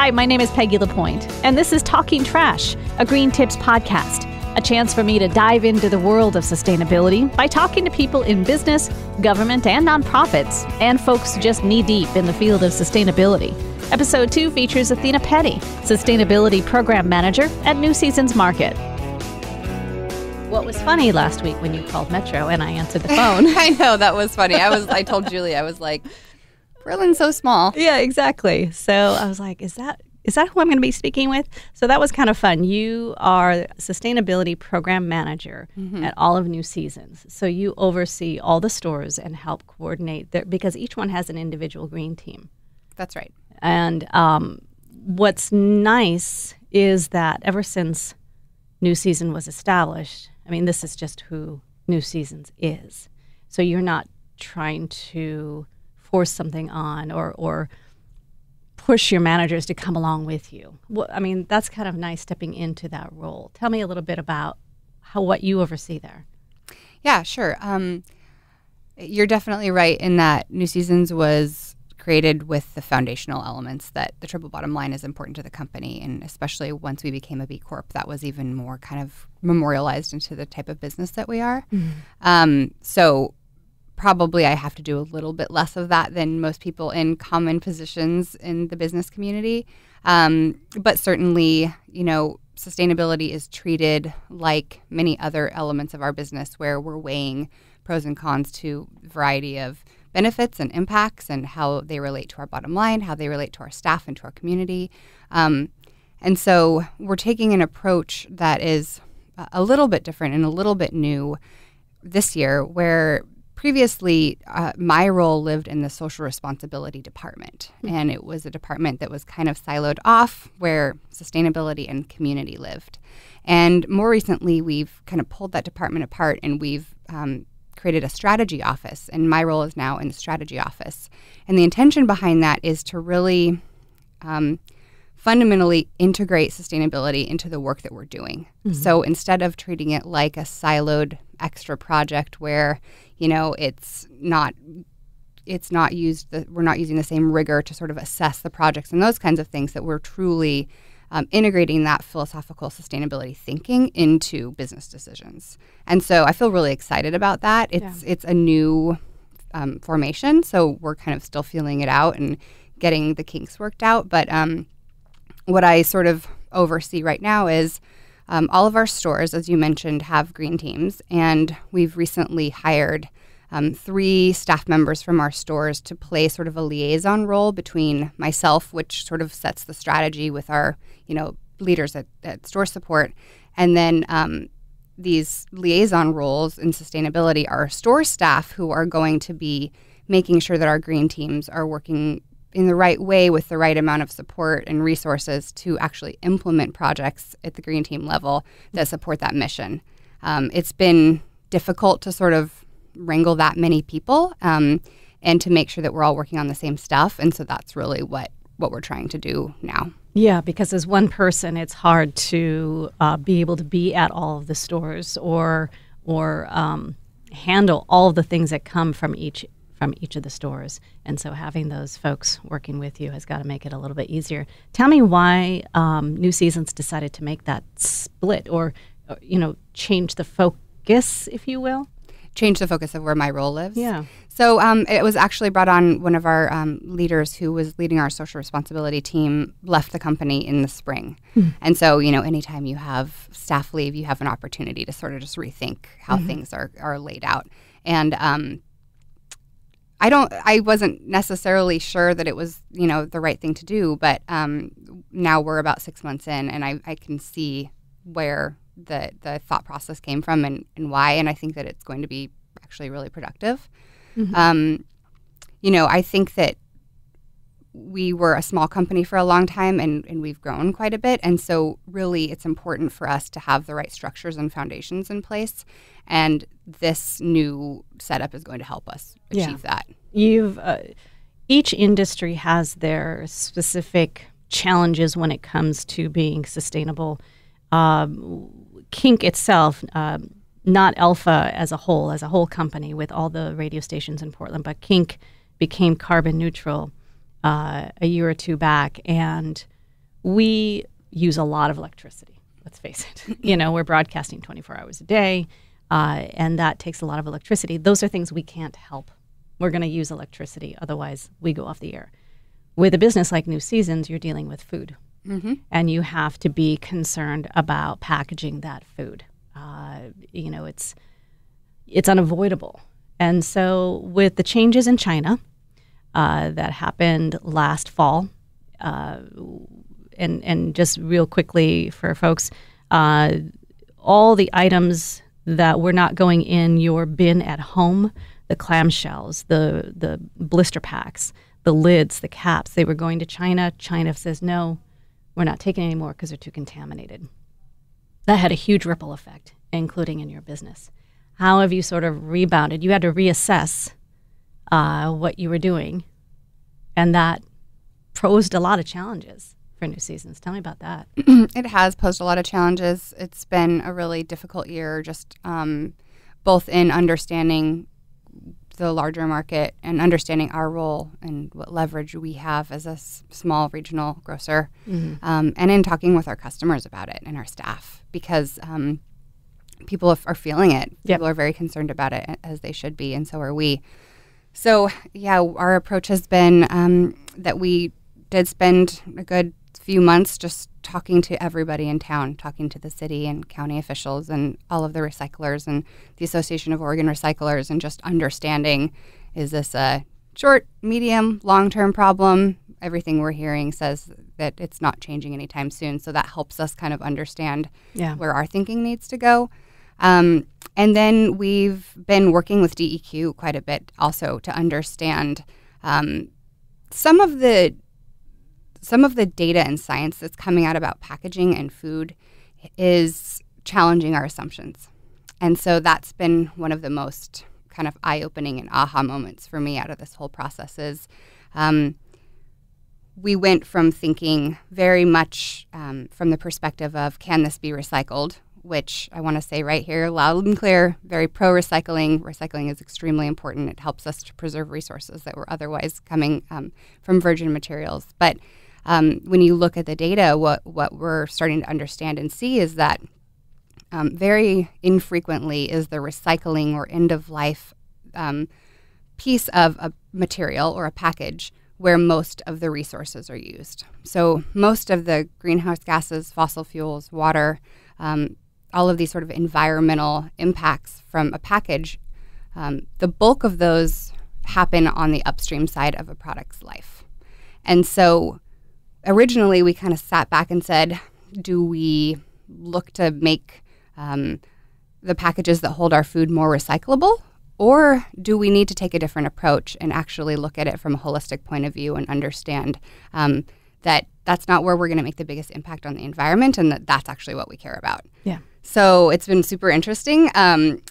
Hi, my name is Peggy LaPointe, and this is Talking Trash, a Green Tips podcast, a chance for me to dive into the world of sustainability by talking to people in business, government, and nonprofits, and folks just knee-deep in the field of sustainability. Episode 2 features Athena Petty, Sustainability Program Manager at New Seasons Market. What was funny last week when you called Metro and I answered the phone? I know, that was funny. I told Julie, I was like, Berlin's so small. Yeah, exactly. So I was like, is that who I'm going to be speaking with? So that was kind of fun. You are Sustainability Program Manager at all of New Seasons. So you oversee all the stores and help coordinate because each one has an individual green team. That's right. And what's nice is that ever since New Season was established, I mean, this is just who New Seasons is. So you're not trying to force something on or push your managers to come along with you. Well, I mean, that's kind of nice stepping into that role. Tell me a little bit about what you oversee there. Yeah, sure. You're definitely right in that New Seasons was created with the foundational elements that the triple bottom line is important to the company. And especially once we became a B Corp, that was even more kind of memorialized into the type of business that we are. So probably I have to do a little bit less of that than most people in common positions in the business community. But certainly, sustainability is treated like many other elements of our business where we're weighing pros and cons to a variety of benefits and impacts and how they relate to our bottom line, how they relate to our staff and to our community. And so we're taking an approach that is a little bit different and a little bit new this year, where previously, my role lived in the social responsibility department, and it was a department that was kind of siloed off where sustainability and community lived. And more recently, we've kind of pulled that department apart, and we've created a strategy office, and my role is now in the strategy office. And the intention behind that is to really fundamentally integrate sustainability into the work that we're doing. So instead of treating it like a siloed extra project where it's not used, we're not using the same rigor to sort of assess the projects and those kinds of things, that we're truly integrating that philosophical sustainability thinking into business decisions. And so I feel really excited about that. It's a new formation, so we're kind of still feeling it out and getting the kinks worked out. But what I sort of oversee right now is all of our stores, as you mentioned, have green teams, and we've recently hired 3 staff members from our stores to play sort of a liaison role between myself, which sort of sets the strategy with our, leaders at store support, and then these liaison roles in sustainability are store staff who are going to be making sure that our green teams are working in the right way with the right amount of support and resources to actually implement projects at the green team level that support that mission. It's been difficult to sort of wrangle that many people and to make sure that we're all working on the same stuff. And so that's really what we're trying to do now. Yeah, because as one person, it's hard to be able to be at all of the stores or handle all of the things that come from each of the stores. And so having those folks working with you has got to make it a little bit easier. Tell me why New Seasons decided to make that split or change the focus, if you will. Change the focus of where my role lives. Yeah. So it was actually brought on, one of our leaders who was leading our social responsibility team left the company in the spring. And so, anytime you have staff leave, you have an opportunity to sort of just rethink how things are laid out. And I wasn't necessarily sure that it was, the right thing to do, but now we're about 6 months in, and I can see where the thought process came from and why, and I think that it's going to be actually really productive. I think that we were a small company for a long time, and we've grown quite a bit, and so really it's important for us to have the right structures and foundations in place, and this new setup is going to help us achieve that. Each industry has their specific challenges when it comes to being sustainable. KINK itself, not Alpha as a whole company with all the radio stations in Portland, but KINK became carbon neutral a year or two back, and we use a lot of electricity. Let's face it. We're broadcasting 24 hours a day, and that takes a lot of electricity. Those are things we can't help. We're going to use electricity, otherwise we go off the air. With a business like New Seasons, you're dealing with food, and you have to be concerned about packaging that food. It's unavoidable. And so with the changes in China that happened last fall, and just real quickly for folks, all the items that were not going in your bin at home, the clamshells, the blister packs, the lids, the caps, they were going to China. China says, no, we're not taking any more because they're too contaminated. That had a huge ripple effect, including in your business. How have you sort of rebounded? You had to reassess what you were doing, and that posed a lot of challenges for New Seasons. Tell me about that. It has posed a lot of challenges. It's been a really difficult year, just both in understanding the larger market and understanding our role and what leverage we have as a small regional grocer, and in talking with our customers about it and our staff, because people are feeling it. Yep. People are very concerned about it, as they should be, and so are we. So, yeah, our approach has been that we did spend a good few months just talking to everybody in town, talking to the city and county officials and all of the recyclers and the Association of Oregon Recyclers, and just understanding, is this a short, medium, long-term problem? Everything we're hearing says that it's not changing anytime soon, so that helps us kind of understand where our thinking needs to go. And then we've been working with DEQ quite a bit also to understand some of the data and science that's coming out about packaging and food is challenging our assumptions. And so that's been one of the most kind of eye-opening and aha moments for me out of this whole process is we went from thinking very much from the perspective of, can this be recycled? Which I want to say right here, loud and clear, very pro-recycling. Recycling is extremely important. It helps us to preserve resources that were otherwise coming from virgin materials. But when you look at the data, what we're starting to understand and see is that very infrequently is the recycling or end-of-life piece of a material or a package where most of the resources are used. So most of the greenhouse gases, fossil fuels, water, all of these sort of environmental impacts from a package, the bulk of those happen on the upstream side of a product's life. And so originally we kind of sat back and said, do we look to make the packages that hold our food more recyclable? Or do we need to take a different approach and actually look at it from a holistic point of view and understand that that's not where we're going to make the biggest impact on the environment, and that's actually what we care about? Yeah. So it's been super interesting.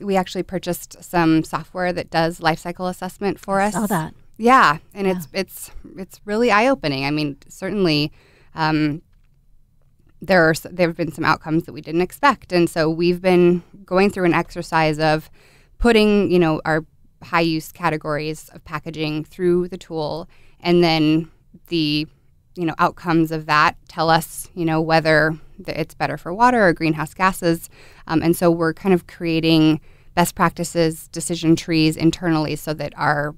We actually purchased some software that does life cycle assessment for us. I saw that. Yeah, and it's really eye-opening. I mean, certainly there have been some outcomes that we didn't expect, and so we've been going through an exercise of putting, our high-use categories of packaging through the tool, and then the outcomes of that tell us, whether it's better for water or greenhouse gases. And so we're kind of creating best practices, decision trees internally so that our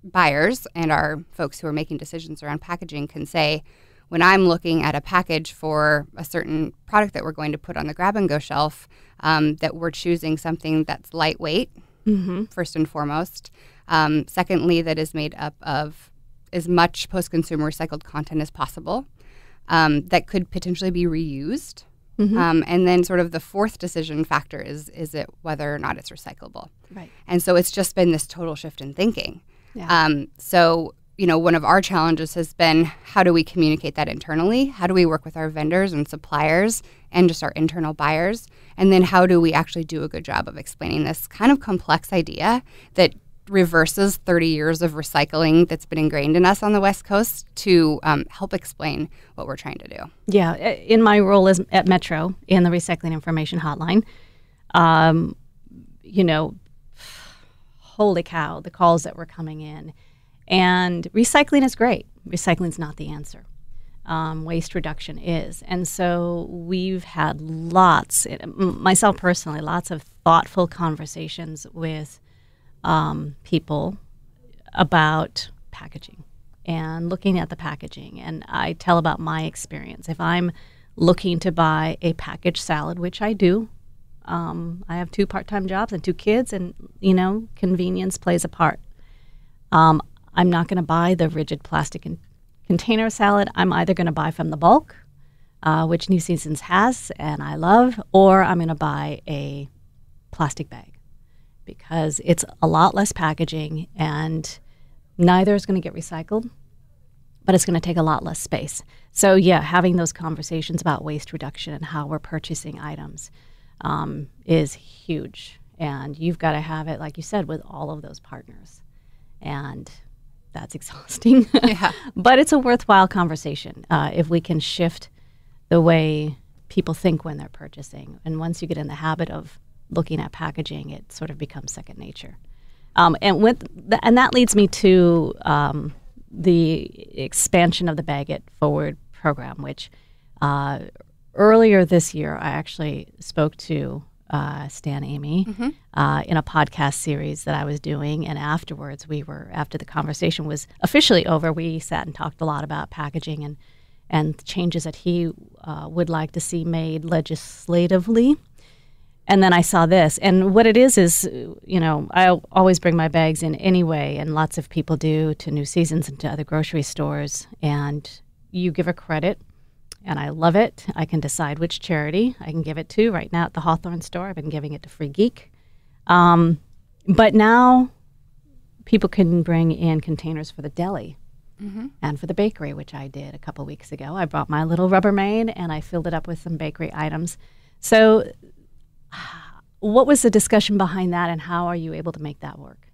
buyers and our folks who are making decisions around packaging can say, when I'm looking at a package for a certain product that we're going to put on the grab-and-go shelf, that we're choosing something that's lightweight, first and foremost. Secondly, that is made up of as much post-consumer recycled content as possible, that could potentially be reused. And then sort of the fourth decision factor is it whether or not it's recyclable. Right. And so it's just been this total shift in thinking. Yeah. So, one of our challenges has been, how do we communicate that internally? How do we work with our vendors and suppliers and just our internal buyers? And then how do we actually do a good job of explaining this kind of complex idea that reverses 30 years of recycling that's been ingrained in us on the West Coast to help explain what we're trying to do? Yeah. In my role at Metro in the Recycling Information Hotline, holy cow, the calls that were coming in. And recycling is great. Recycling is not the answer. waste reduction is. And so we've had myself personally, lots of thoughtful conversations with people about packaging and looking at the packaging. And I tell about my experience. If I'm looking to buy a packaged salad, which I do, I have 2 part-time jobs and 2 kids, and, convenience plays a part. I'm not going to buy the rigid plastic container salad. I'm either going to buy from the bulk, which New Seasons has and I love, or I'm going to buy a plastic bag because it's a lot less packaging and neither is going to get recycled, but it's going to take a lot less space. So yeah, having those conversations about waste reduction and how we're purchasing items is huge. And you've got to have it, like you said, with all of those partners. And that's exhausting. Yeah. But it's a worthwhile conversation if we can shift the way people think when they're purchasing. And once you get in the habit of looking at packaging, it sort of becomes second nature. And that leads me to the expansion of the Bag It Forward program, which earlier this year I actually spoke to Stan Amy in a podcast series that I was doing, and afterwards after the conversation was officially over, we sat and talked a lot about packaging and changes that he would like to see made legislatively. And then I saw this, and what it is, I always bring my bags in anyway, and lots of people do, to New Seasons and to other grocery stores, and you give a credit, and I love it. I can decide which charity I can give it to. Right now at the Hawthorne store, I've been giving it to Free Geek. But now people can bring in containers for the deli and for the bakery, which I did a couple weeks ago. I brought my little Rubbermaid, and I filled it up with some bakery items. So what was the discussion behind that, and how are you able to make that work?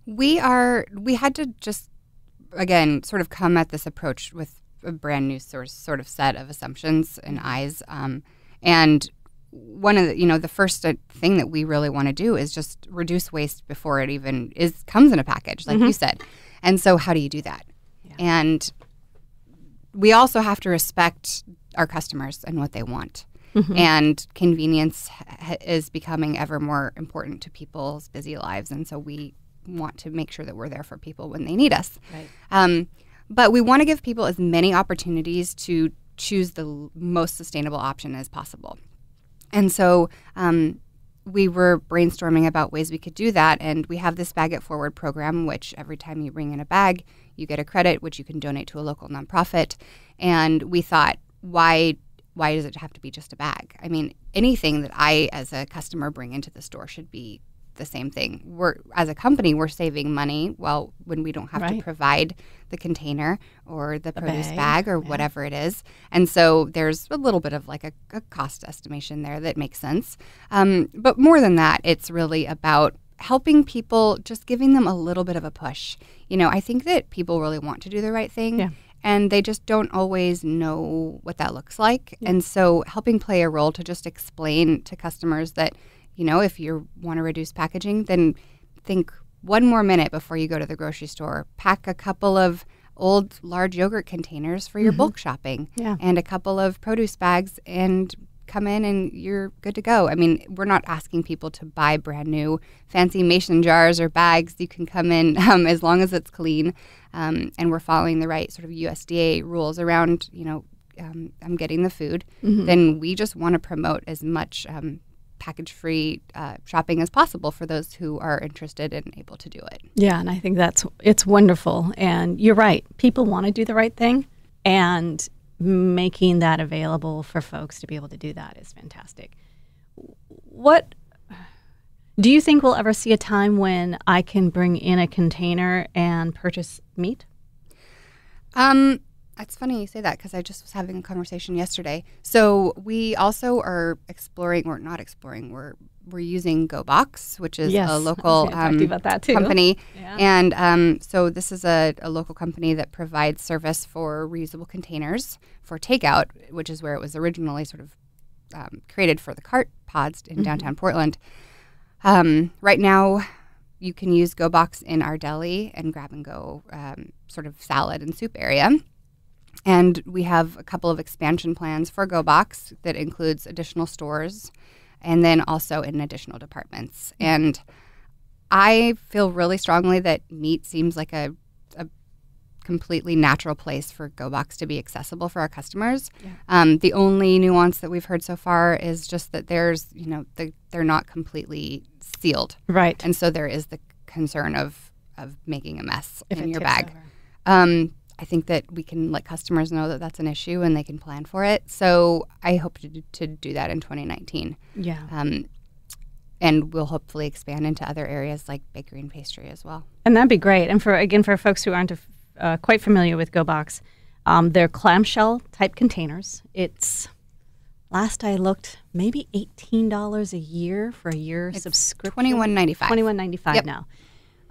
We had to just, again, sort of come at this approach with a brand new sort of set of assumptions and eyes. And one of the first thing that we really want to do is just reduce waste before it even comes in a package, like you said. And so how do you do that? Yeah. And we also have to respect our customers and what they want. And convenience is becoming ever more important to people's busy lives. And so we want to make sure that we're there for people when they need us. Right. But we want to give people as many opportunities to choose the most sustainable option as possible. And so we were brainstorming about ways we could do that. And we have this Bag It Forward program, which every time you bring in a bag, you get a credit, which you can donate to a local nonprofit. And we thought, why does it have to be just a bag? I mean, anything that I, as a customer, bring into the store should be the same thing. As a company, we're saving money when we don't have to provide the container or the produce bag or whatever it is. And so there's a little bit of like a cost estimation there that makes sense. But more than that, it's really about helping people, just giving them a little bit of a push. I think that people really want to do the right thing. Yeah. And they just don't always know what that looks like. Yeah. And so helping play a role to just explain to customers that, if you want to reduce packaging, then think one more minute before you go to the grocery store. Pack a couple of old large yogurt containers for your bulk shopping and a couple of produce bags, and come in and you're good to go. I mean, we're not asking people to buy brand new fancy mason jars or bags. You can come in as long as it's clean, and we're following the right sort of USDA rules around, I'm getting the food. Then we just want to promote as much package-free shopping as possible for those who are interested and able to do it. Yeah, and I think it's wonderful. And you're right. People want to do the right thing, and making that available for folks to be able to do that is fantastic. What do you think we'll ever see a time when I can bring in a container and purchase meat? It's funny you say that, because I just was having a conversation yesterday. So we also are exploring, or not exploring, we're using GoBox, which is a local company. Yeah. And so this is a local company that provides service for reusable containers for takeout, which is where it was originally sort of created for the cart pods in downtown Portland. Right now, you can use GoBox in our deli and grab and go sort of salad and soup area. And we have a couple of expansion plans for GoBox that includes additional stores and then also in additional departments. And I feel really strongly that meat seems like a completely natural place for GoBox to be accessible for our customers. Yeah. The only nuance that we've heard so far is just that there's, they're not completely sealed. Right. And so there is the concern of making a mess if in your tips bag. Over. I think that we can let customers know that that's an issue and they can plan for it. So I hope to do that in 2019. Yeah. And we'll hopefully expand into other areas like bakery and pastry as well. And that'd be great. And for folks who aren't quite familiar with GoBox, they're clamshell type containers. It's, last I looked, maybe $18 a year for a year subscription. $21.95. $21.95 now.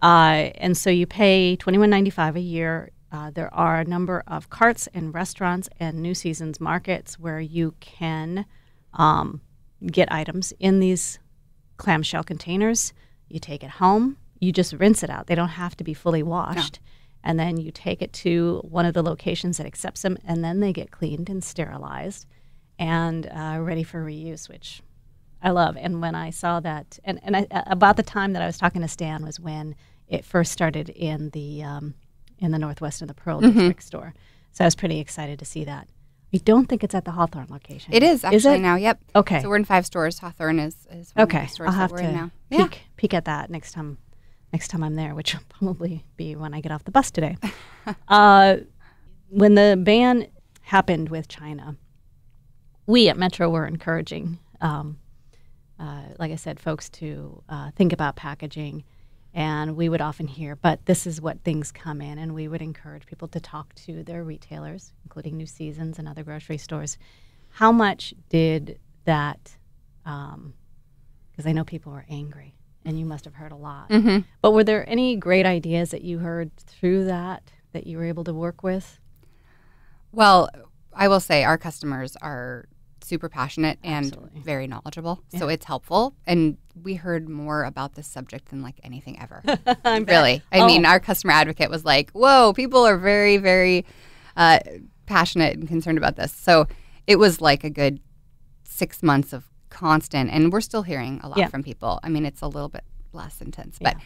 And so you pay $21.95 a year. There are a number of carts and restaurants and New Seasons markets where you can get items in these clamshell containers. You take it home. You just rinse it out. They don't have to be fully washed. No. And then you take it to one of the locations that accepts them, and then they get cleaned and sterilized and ready for reuse, which I love. And when I saw that, and about the time that I was talking to Stan was when it first started in the Northwest in the Pearl District store. So I was pretty excited to see that. I don't think it's at the Hawthorne location. It is actually now, yep. Okay. So we're in 5 stores. Hawthorne is one of the stores I'll have that we're in now. to peek at that next time I'm there, which will probably be when I get off the bus today. When the ban happened with China, we at Metro were encouraging, like I said, folks to think about packaging. And we would often hear, but this is what things come in. And we would encourage people to talk to their retailers, including New Seasons and other grocery stores. How much did that, because I know people were angry, and you must have heard a lot. Mm-hmm. But were there any great ideas that you heard through that you were able to work with? Well, I will say our customers are super passionate and Absolutely. Very knowledgeable. Yeah. So it's helpful. And we heard more about this subject than like anything ever. Really. I mean, our customer advocate was like, whoa, people are very, very passionate and concerned about this. So it was like a good 6 months of constant, and we're still hearing a lot from people. I mean, it's a little bit less intense, but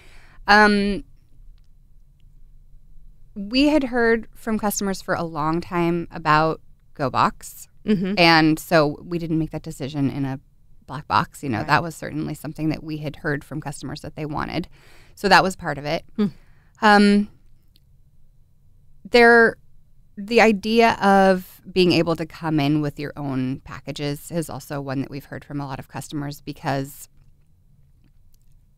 we had heard from customers for a long time about GoBox. Mm-hmm. And so we didn't make that decision in a black box. Right. That was certainly something that we had heard from customers that they wanted. So that was part of it. The idea of being able to come in with your own packages is also one that we've heard from a lot of customers, because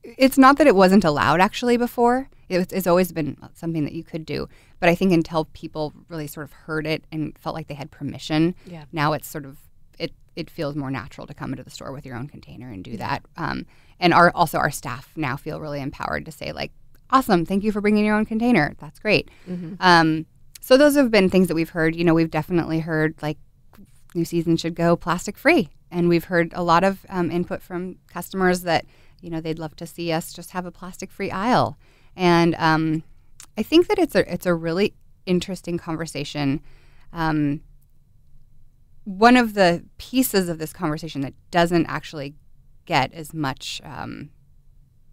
it's not that it wasn't allowed actually before. It's always been something that you could do. But I think until people really sort of heard it and felt like they had permission, now it's sort of, it feels more natural to come into the store with your own container and do that. And our staff now feel really empowered to say like, awesome, thank you for bringing your own container. That's great. Mm-hmm. So those have been things that we've heard. We've definitely heard like New Seasons should go plastic free. And we've heard a lot of input from customers that, they'd love to see us just have a plastic free aisle. And I think that it's a really interesting conversation. One of the pieces of this conversation that doesn't actually get as much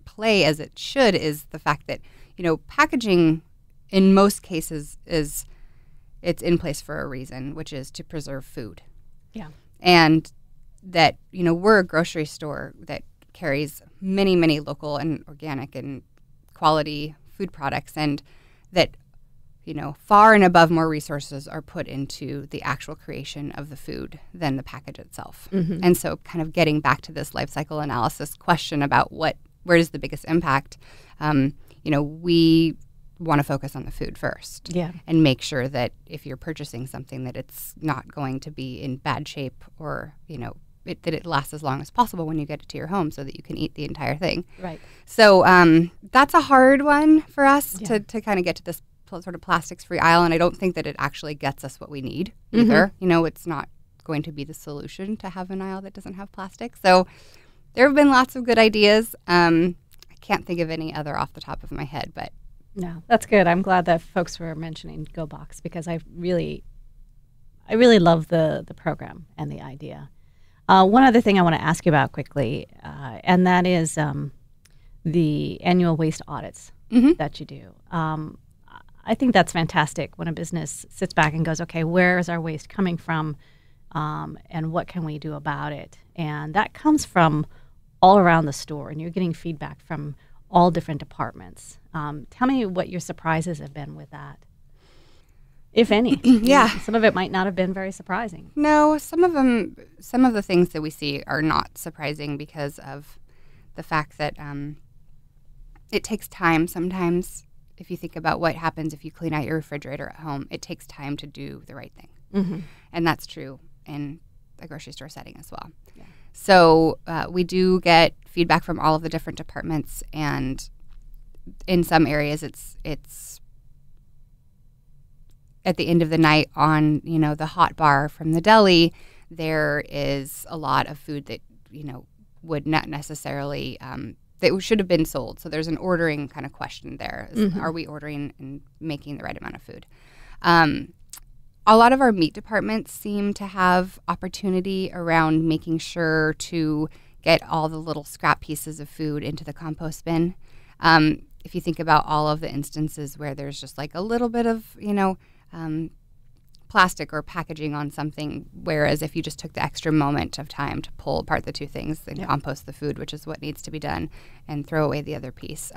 play as it should is the fact that, packaging in most cases it's in place for a reason, which is to preserve food. Yeah. And that, we're a grocery store that carries many, many local and organic and quality food products, and that, far and above more resources are put into the actual creation of the food than the package itself. Mm-hmm. And so kind of getting back to this life cycle analysis question about where is the biggest impact, we want to focus on the food first and make sure that if you're purchasing something that it's not going to be in bad shape or, that it lasts as long as possible when you get it to your home so that you can eat the entire thing. Right. So that's a hard one for us to kind of get to this sort of plastics-free aisle, and I don't think that it actually gets us what we need either. Mm-hmm. It's not going to be the solution to have an aisle that doesn't have plastic. So there have been lots of good ideas. I can't think of any other off the top of my head, but... No, that's good. I'm glad that folks were mentioning GoBox, because I really I really love the program and the idea. One other thing I want to ask you about quickly, and that is the annual waste audits that you do. I think that's fantastic when a business sits back and goes, okay, where is our waste coming from, and what can we do about it? And that comes from all around the store, and you're getting feedback from all different departments. Tell me what your surprises have been with that, if any. Yeah. Some of it might not have been very surprising. No, some of the things that we see are not surprising because of the fact that it takes time sometimes. If you think about what happens if you clean out your refrigerator at home, it takes time to do the right thing. And that's true in a grocery store setting as well. Yeah. So we do get feedback from all of the different departments, and in some areas it's at the end of the night on, the hot bar from the deli, there is a lot of food that, would not necessarily that should have been sold. So there's an ordering kind of question there. Are we ordering and making the right amount of food? A lot of our meat departments seem to have opportunity around making sure to get all the little scrap pieces of food into the compost bin. If you think about all of the instances where there's just like a little bit of, plastic or packaging on something, whereas if you just took the extra moment of time to pull apart the two things and compost the food, which is what needs to be done, and throw away the other piece,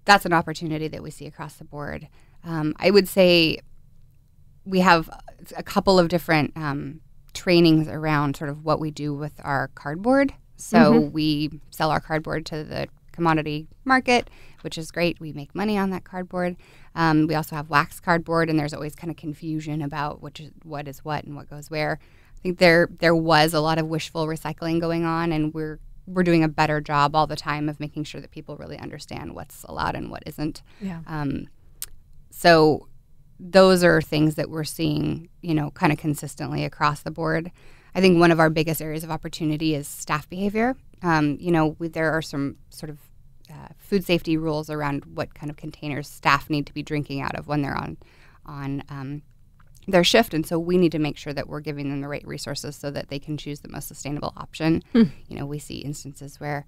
that's an opportunity that we see across the board. I would say we have a couple of different trainings around sort of what we do with our cardboard. So we sell our cardboard to the commodity market, which is great. We make money on that cardboard. We also have wax cardboard, and there's always kind of confusion about what is what and what goes where. I think there was a lot of wishful recycling going on, and we're doing a better job all the time of making sure that people really understand what's allowed and what isn't. Yeah. So those are things that we're seeing, kind of consistently across the board. I think one of our biggest areas of opportunity is staff behavior. There are some sort of food safety rules around what kind of containers staff need to be drinking out of when they're on their shift, and so we need to make sure that we're giving them the right resources so that they can choose the most sustainable option. We see instances where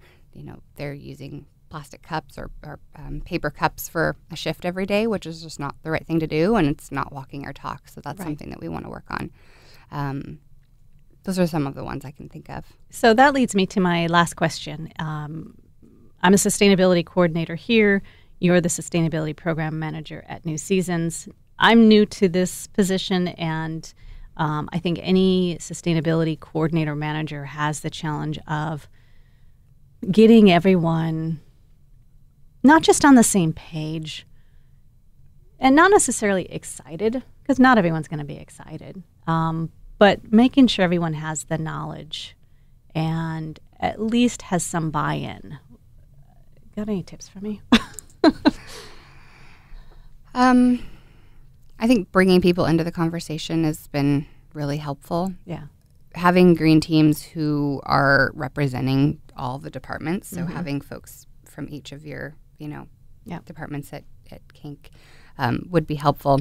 they're using plastic cups or paper cups for a shift every day, which is just not the right thing to do, and it's not walking our talk. So that's something that we want to work on. Those are some of the ones I can think of. So that leads me to my last question. I'm a sustainability coordinator here. You're the sustainability program manager at New Seasons. I'm new to this position, and I think any sustainability coordinator manager has the challenge of getting everyone not just on the same page and not necessarily excited, because not everyone's going to be excited, but making sure everyone has the knowledge and at least has some buy-in. Got any tips for me? I think bringing people into the conversation has been really helpful. Yeah. Having green teams who are representing all the departments, so having folks from each of your, departments at KINK would be helpful.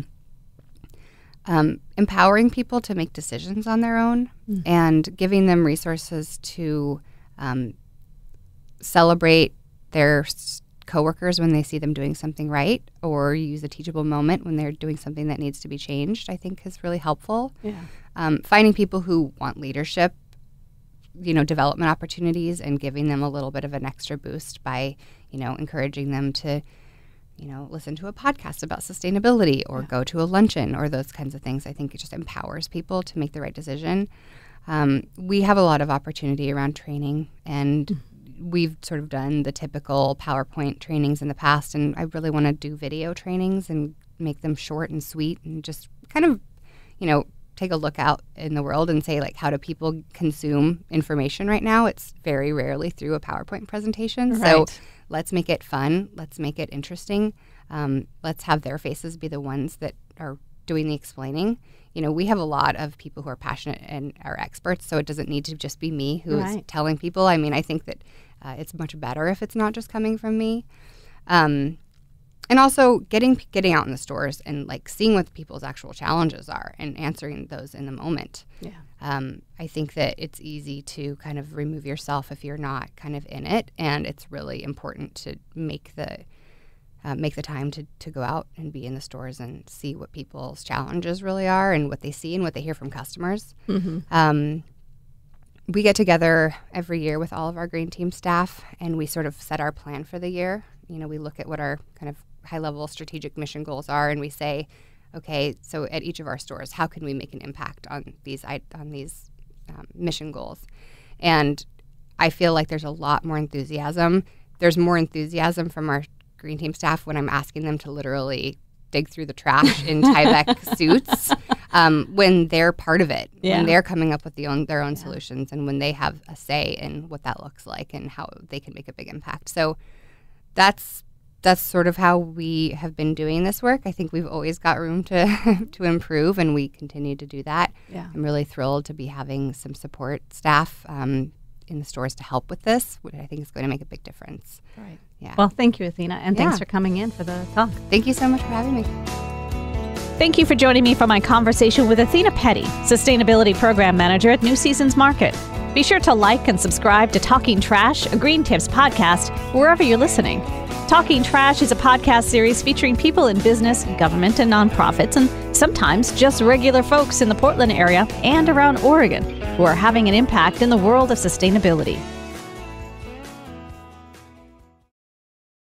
Empowering people to make decisions on their own and giving them resources to celebrate their coworkers when they see them doing something right, or use a teachable moment when they're doing something that needs to be changed, I think is really helpful. Yeah. Finding people who want leadership, development opportunities, and giving them a little bit of an extra boost by, encouraging them to, listen to a podcast about sustainability or go to a luncheon or those kinds of things. I think it just empowers people to make the right decision. We have a lot of opportunity around training, and we've sort of done the typical PowerPoint trainings in the past, and I really want to do video trainings and make them short and sweet and just kind of, take a look out in the world and say, like, how do people consume information right now? It's very rarely through a PowerPoint presentation. Right. So let's make it fun. Let's make it interesting. Let's have their faces be the ones that are doing the explaining. We have a lot of people who are passionate and are experts, so it doesn't need to just be me who is telling people. I mean, I think that it's much better if it's not just coming from me. And also getting out in the stores and like seeing what people's actual challenges are and answering those in the moment. Yeah. I think that it's easy to kind of remove yourself if you're not kind of in it, and it's really important to make the time to go out and be in the stores and see what people's challenges really are and what they see and what they hear from customers. Mm-hmm. We get together every year with all of our green team staff, and we sort of set our plan for the year. You know, we look at what our kind of high-level strategic mission goals are, and we say, okay, so at each of our stores, how can we make an impact on these mission goals? And I feel like there's a lot more enthusiasm. There's more enthusiasm from our green team staff when I'm asking them to literally dig through the trash in Tyvek suits when they're part of it, when they're coming up with their own solutions, and when they have a say in what that looks like and how they can make a big impact. So that's sort of how we have been doing this work. I think we've always got room to improve, and we continue to do that. Yeah. I'm really thrilled to be having some support staff in the stores to help with this, which I think is going to make a big difference. Right. Yeah. Well, thank you, Athena, and thanks for coming in for the talk. Thank you so much for having me. Thank you for joining me for my conversation with Athena Petty, Sustainability Program Manager at New Seasons Market. Be sure to like and subscribe to Talking Trash, a Green Tips podcast, wherever you're listening. Talking Trash is a podcast series featuring people in business, government, and nonprofits, and sometimes just regular folks in the Portland area and around Oregon who are having an impact in the world of sustainability.